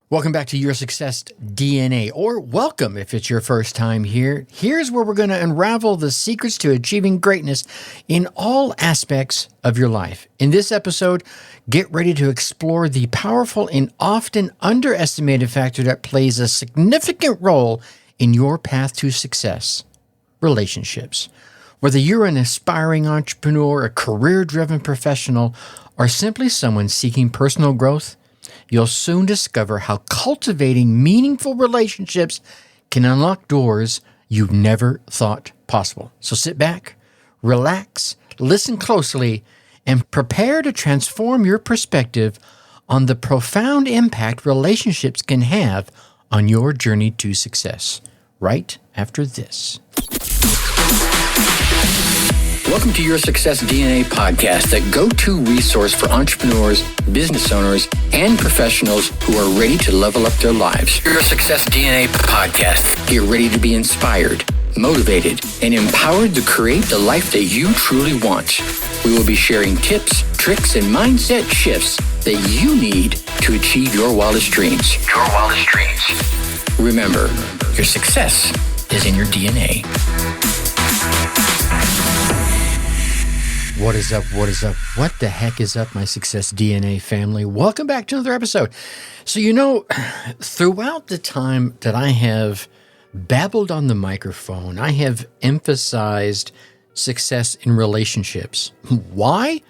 Welcome back to Your Success DNA, or welcome if it's your first time here. Here's where we're going to unravel the secrets to achieving greatness in all aspects of your life. In this episode, get ready to explore the powerful and often underestimated factor that plays a significant role in your path to success: relationships. Whether you're an aspiring entrepreneur, a career-driven professional, or simply someone seeking personal growth, you'll soon discover how cultivating meaningful relationships can unlock doors you've never thought possible. So sit back, relax, listen closely, and prepare to transform your perspective on the profound impact relationships can have on your journey to success. Right after this. Welcome to Your Success DNA podcast, the go-to resource for entrepreneurs, business owners, and professionals who are ready to level up their lives. Your Success DNA podcast. Get ready to be inspired, motivated, and empowered to create the life that you truly want. We will be sharing tips, tricks, and mindset shifts that you need to achieve your wildest dreams. Remember, your success is in your DNA. What is up? What is up? What the heck is up, my Success DNA family? Welcome back to another episode. So, throughout the time that I have babbled on the microphone, I have emphasized success in relationships. Why?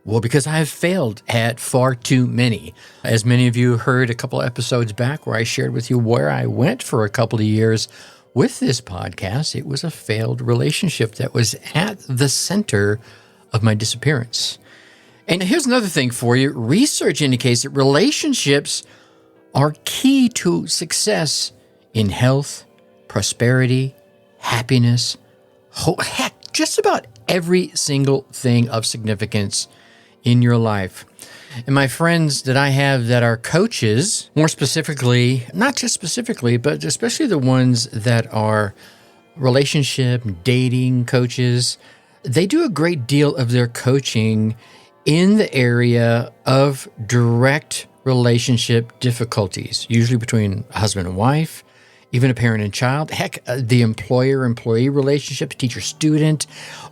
Well, because I have failed at far too many. As many of you heard a couple episodes back where I shared with you where I went for a couple of years with this podcast, it was a failed relationship that was at the center of my disappearance. And here's another thing for you. Research indicates that relationships are key to success in health, prosperity, happiness, heck, just about every single thing of significance in your life. And my friends that I have that are coaches, more specifically, not just specifically, but especially the ones that are relationship, dating coaches, they do a great deal of their coaching in the area of direct relationship difficulties, usually between a husband and wife, even a parent and child, heck, the employer-employee relationship, teacher-student,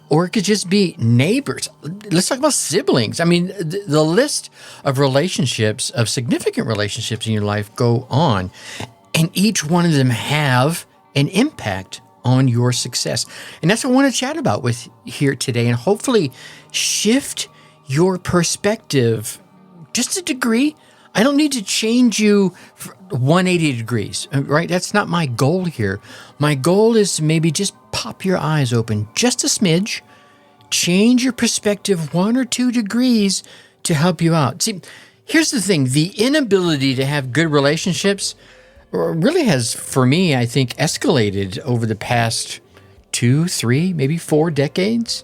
or it could just be neighbors. Let's talk about siblings. I mean, the list of relationships, of significant relationships in your life go on, and each one of them have an impact on your success. And that's what I want to chat about with here today, and hopefully shift your perspective just a degree. I don't need to change you 180 degrees, right? That's not my goal here. My goal is to maybe just pop your eyes open just a smidge, change your perspective 1 or 2 degrees to help you out. See, here's the thing. The inability to have good relationships really has, for me, I think, escalated over the past 2, 3, maybe 4 decades.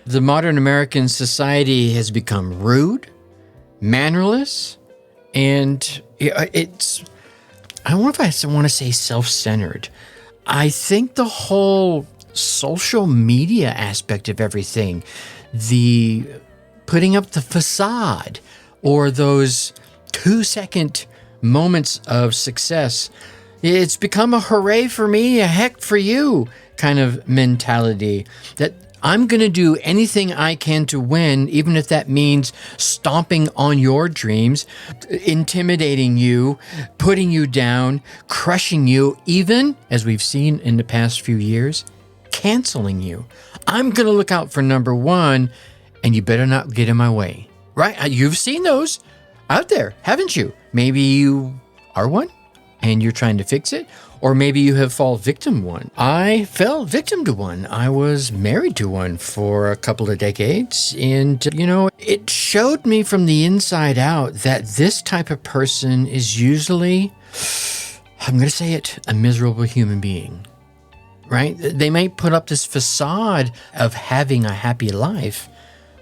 The modern American society has become rude, mannerless, and it's, I don't know if I want to say self-centered. I think the whole social media aspect of everything, the putting up the facade or those 2-second moments of success, it's become a hooray for me, a heck for you kind of mentality that I'm going to do anything I can to win, even if that means stomping on your dreams, intimidating you, putting you down, crushing you, even, as we've seen in the past few years, canceling you. I'm going to look out for number one, and you better not get in my way, right? You've seen those out there, haven't you? Maybe you are one and you're trying to fix it, or maybe you have fallen victim one. I fell victim to one. I was married to one for a couple of decades, and it showed me from the inside out that this type of person is usually, I'm going to say it, a miserable human being, right? They might put up this facade of having a happy life,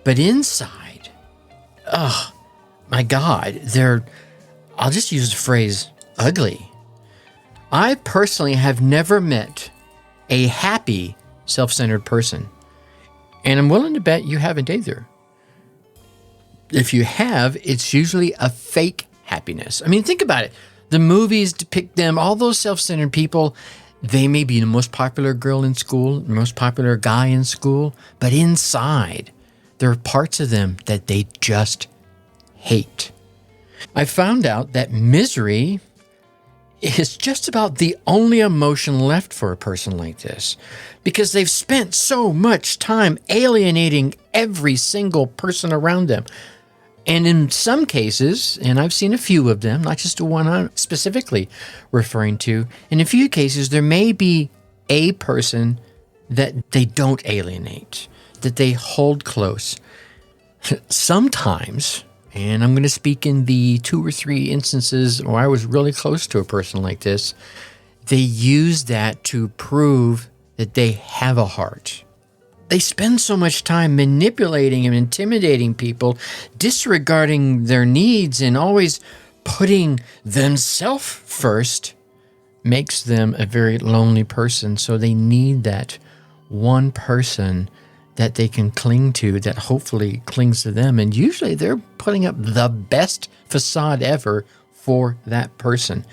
but inside, oh my God, I'll just use the phrase ugly. I personally have never met a happy, self-centered person, and I'm willing to bet you haven't either. If you have, it's usually a fake happiness. I mean, think about it. The movies depict them, all those self-centered people. They may be the most popular girl in school, the most popular guy in school, but inside, there are parts of them that they just hate. I found out that misery is just about the only emotion left for a person like this, because they've spent so much time alienating every single person around them. And in some cases, and I've seen a few of them, not just the one I'm specifically referring to, in a few cases, there may be a person that they don't alienate, that they hold close. Sometimes, and I'm going to speak in the 2 or 3 instances where I was really close to a person like this, they use that to prove that they have a heart. They spend so much time manipulating and intimidating people, disregarding their needs, and always putting themselves first makes them a very lonely person. So they need that one person that they can cling to, that hopefully clings to them. And usually they're putting up the best facade ever for that person.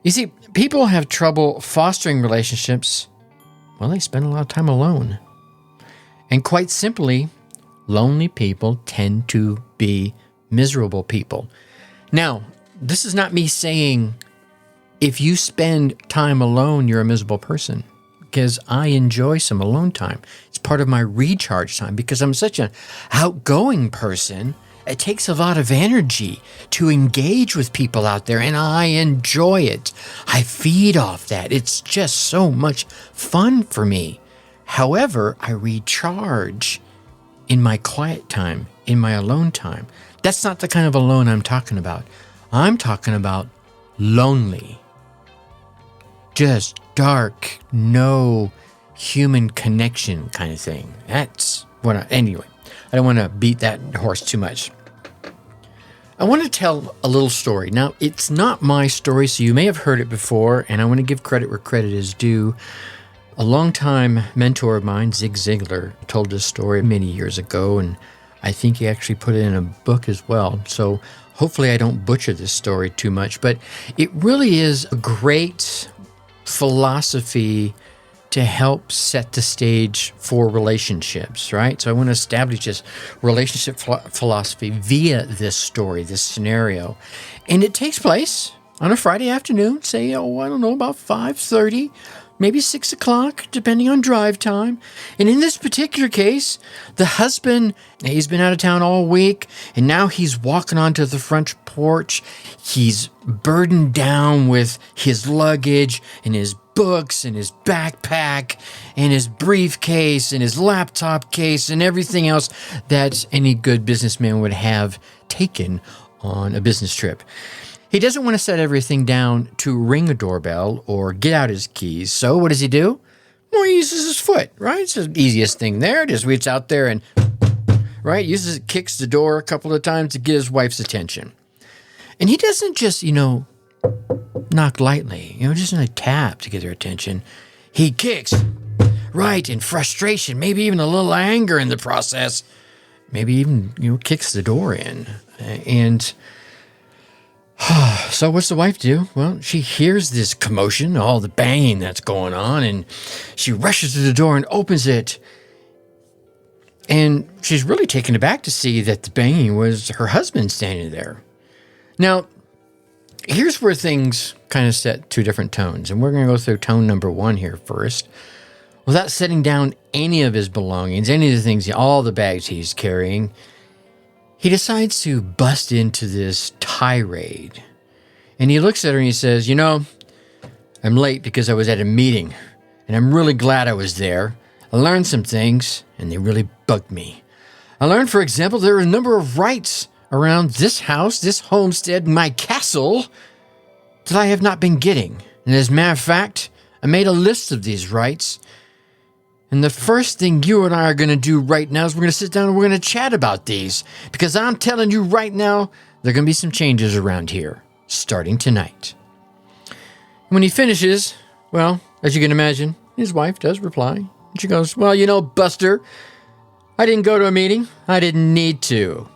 You see, people have trouble fostering relationships. Well, they spend a lot of time alone. And quite simply, lonely people tend to be miserable people. Now, this is not me saying if you spend time alone, you're a miserable person, because I enjoy some alone time. It's part of my recharge time because I'm such an outgoing person. It takes a lot of energy to engage with people out there, and I enjoy it. I feed off that. It's just so much fun for me. However, I recharge in my quiet time, in my alone time. That's not the kind of alone I'm talking about. I'm talking about lonely. Just dark, no human connection kind of thing. That's what anyway, I don't want to beat that horse too much. I want to tell a little story. Now, it's not my story, so you may have heard it before, and I want to give credit where credit is due. A longtime mentor of mine, Zig Ziglar, told this story many years ago, and I think he actually put it in a book as well. So hopefully I don't butcher this story too much, but it really is a great philosophy to help set the stage for relationships, right? So I want to establish this relationship philosophy via this story, this scenario. And it takes place on a Friday afternoon, say, about 5:30, maybe 6 o'clock, depending on drive time. And in this particular case, the husband, he's been out of town all week, and now he's walking onto the front porch. He's burdened down with his luggage and his books and his backpack and his briefcase and his laptop case and everything else that any good businessman would have taken on a business trip. He doesn't want to set everything down to ring a doorbell or get out his keys. So what does he do? Well, he uses his foot, right? It's the easiest thing there. Just reaches out there and, right, kicks the door a couple of times to get his wife's attention. And he doesn't just, knock lightly, just a tap to get their attention. He kicks, right, in frustration, maybe even a little anger in the process. Maybe even, kicks the door in. And so what's the wife do? Well, she hears this commotion, all the banging that's going on, and she rushes to the door and opens it. And she's really taken aback to see that the banging was her husband standing there. Now, here's where things kind of set 2 different tones, and we're going to go through tone number 1 here first. Without setting down any of his belongings, any of the things, all the bags he's carrying, he decides to bust into this tirade. And he looks at her and he says, I'm late because I was at a meeting, and I'm really glad I was there. I learned some things, and they really bugged me. I learned, for example, there are a number of rights around this house, this homestead, my castle, that I have not been getting. And as a matter of fact, I made a list of these rights. And the first thing you and I are going to do right now is we're going to sit down and we're going to chat about these. Because I'm telling you right now, there are going to be some changes around here, starting tonight. When he finishes, well, as you can imagine, his wife does reply. And she goes, well, Buster, I didn't go to a meeting. I didn't need to.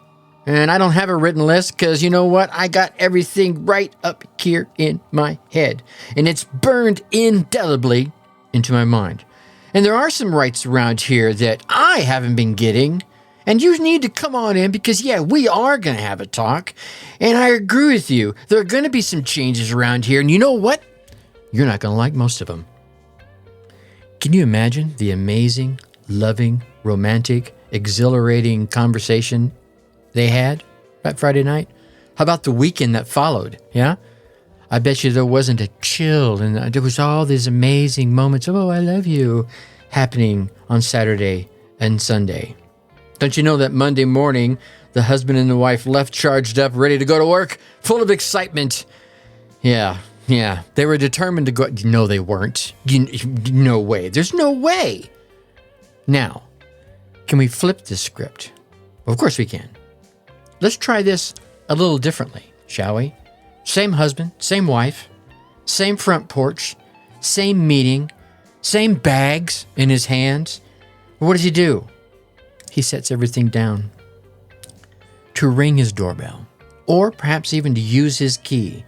And I don't have a written list because you know what? I got everything right up here in my head. And it's burned indelibly into my mind. And there are some rights around here that I haven't been getting. And you need to come on in because, yeah, we are going to have a talk. And I agree with you. There are going to be some changes around here. And you know what? You're not going to like most of them. Can you imagine the amazing, loving, romantic, exhilarating conversation they had that Friday night? How about the weekend that followed? Yeah? I bet you there wasn't a chill and there was all these amazing moments of, oh, I love you, happening on Saturday and Sunday. Don't you know that Monday morning, the husband and the wife left charged up, ready to go to work, full of excitement? Yeah. They were determined to go. No, they weren't. No way. There's no way. Now, can we flip this script? Of course we can. Let's try this a little differently, shall we? Same husband, same wife, same front porch, same meeting, same bags in his hands. What does he do? He sets everything down to ring his doorbell, or perhaps even to use his key.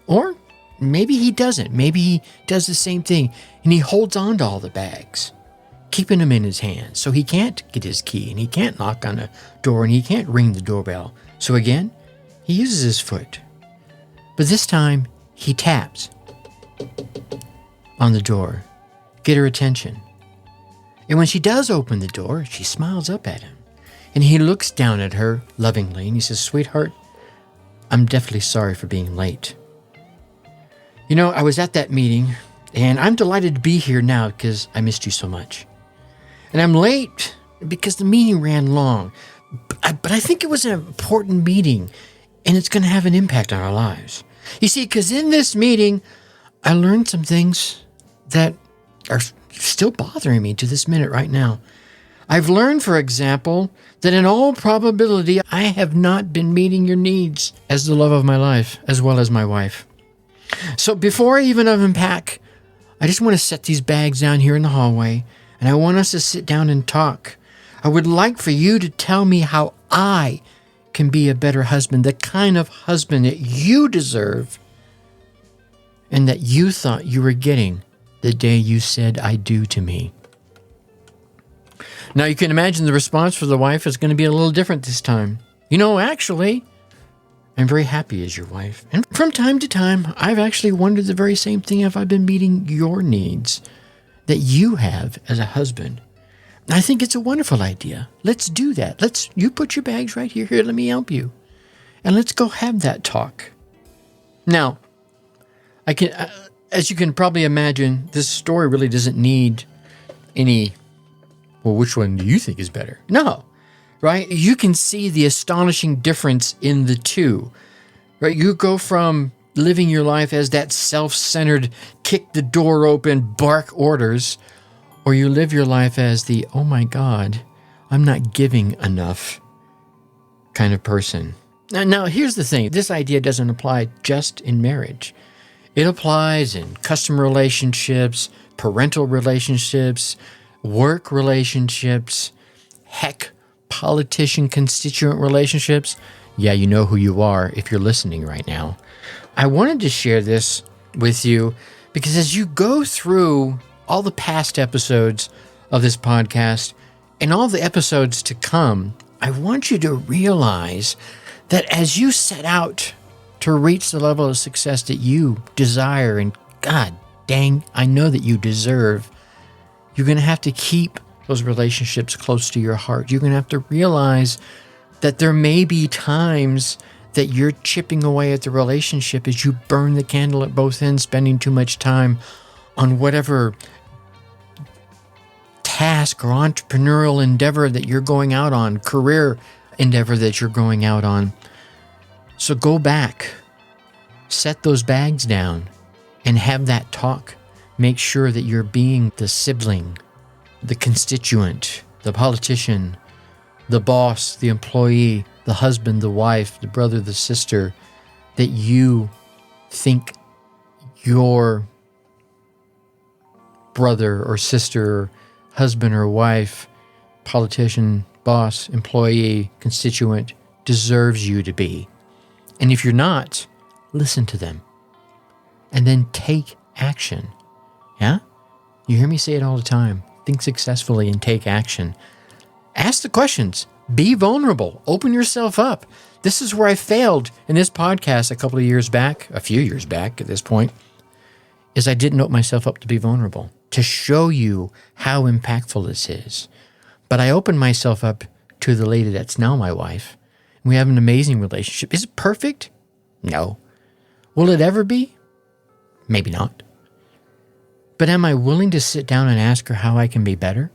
Or maybe he doesn't. Maybe he does the same thing and he holds on to all the bags, keeping them in his hands. So he can't get his key and he can't knock on the door and he can't ring the doorbell. So again, he uses his foot. But this time, he taps on the door, get her attention. And when she does open the door, she smiles up at him. And he looks down at her lovingly and he says, sweetheart, I'm definitely sorry for being late. You know, I was at that meeting and I'm delighted to be here now because I missed you so much. And I'm late because the meeting ran long. But I think it was an important meeting and it's going to have an impact on our lives. You see, because in this meeting, I learned some things that are still bothering me to this minute right now. I've learned, for example, that in all probability, I have not been meeting your needs as the love of my life, as well as my wife. So before I even unpack, I just want to set these bags down here in the hallway, and I want us to sit down and talk. I would like for you to tell me how I can be a better husband, the kind of husband that you deserve and that you thought you were getting the day you said I do to me. Now you can imagine the response for the wife is going to be a little different this time. You know, actually, I'm very happy as your wife. And from time to time, I've actually wondered the very same thing if I've been meeting your needs that you have as a husband. I think it's a wonderful idea. Let's do that. You put your bags right here. Here, let me help you. And let's go have that talk. Now, I can, as you can probably imagine, this story really doesn't need any, well, which one do you think is better? No, right? You can see the astonishing difference in the two, right? You go from living your life as that self-centered, kick the door open, bark orders, or you live your life as the, oh my God, I'm not giving enough kind of person. Now, here's the thing. This idea doesn't apply just in marriage. It applies in customer relationships, parental relationships, work relationships, heck, politician-constituent relationships. Yeah, you know who you are if you're listening right now. I wanted to share this with you because as you go through all the past episodes of this podcast and all the episodes to come, I want you to realize that as you set out to reach the level of success that you desire, and God dang, I know that you deserve, you're going to have to keep those relationships close to your heart. You're going to have to realize that there may be times that you're chipping away at the relationship as you burn the candle at both ends, spending too much time on whatever task or entrepreneurial endeavor that you're going out on, career endeavor that you're going out on. So go back, set those bags down, and have that talk. Make sure that you're being the sibling, the constituent, the politician, the boss, the employee, the husband, the wife, the brother, the sister, that you think your brother or sister, husband or wife, politician, boss, employee, constituent deserves you to be. And if you're not, listen to them. And then take action. Yeah? You hear me say it all the time. Think successfully and take action. Ask the questions. Be vulnerable. Open yourself up. This is where I failed in this podcast a few years back at this point, is I didn't open myself up to be vulnerable, to show you how impactful this is. But I opened myself up to the lady that's now my wife. We have an amazing relationship. Is it perfect? No. Will it ever be? Maybe not. But am I willing to sit down and ask her how I can be better?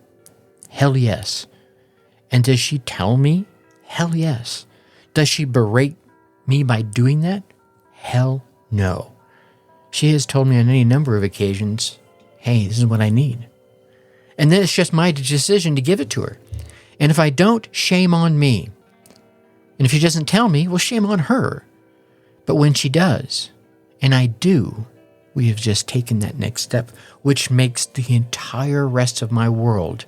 Hell yes. And does she tell me? Hell yes. Does she berate me by doing that? Hell no. She has told me on any number of occasions, hey, this is what I need. And then it's just my decision to give it to her. And if I don't, shame on me. And if she doesn't tell me, well, shame on her. But when she does, and I do, we have just taken that next step, which makes the entire rest of my world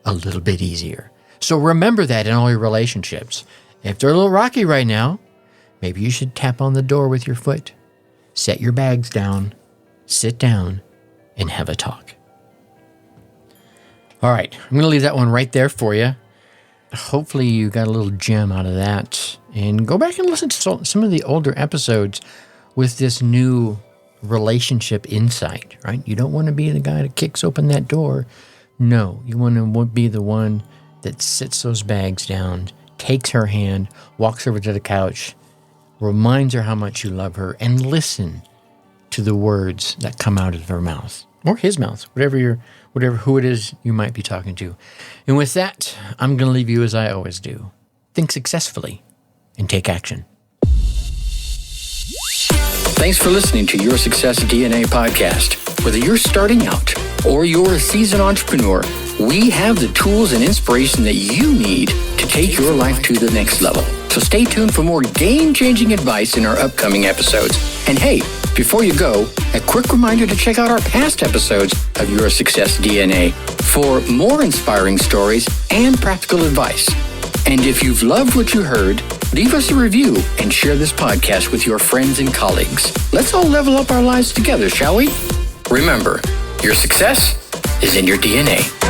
a little bit easier. So remember that in all your relationships. If they're a little rocky right now, maybe you should tap on the door with your foot, set your bags down, sit down, and have a talk. All right, I'm going to leave that one right there for you. Hopefully you got a little gem out of that. And go back and listen to some of the older episodes with this new relationship insight, right? You don't want to be the guy that kicks open that door. No, you want to be the one that sits those bags down, takes her hand, walks over to the couch, reminds her how much you love her, and listen to the words that come out of her mouth or his mouth, who it is you might be talking to. And with that, I'm going to leave you as I always do. Think successfully and take action. Thanks for listening to Your Success DNA podcast. Whether you're starting out or you're a seasoned entrepreneur, we have the tools and inspiration that you need to take your life to the next level. So stay tuned for more game-changing advice in our upcoming episodes. And hey, before you go, a quick reminder to check out our past episodes of Your Success DNA for more inspiring stories and practical advice. And if you've loved what you heard, leave us a review and share this podcast with your friends and colleagues. Let's all level up our lives together, shall we? Remember, your success is in your DNA.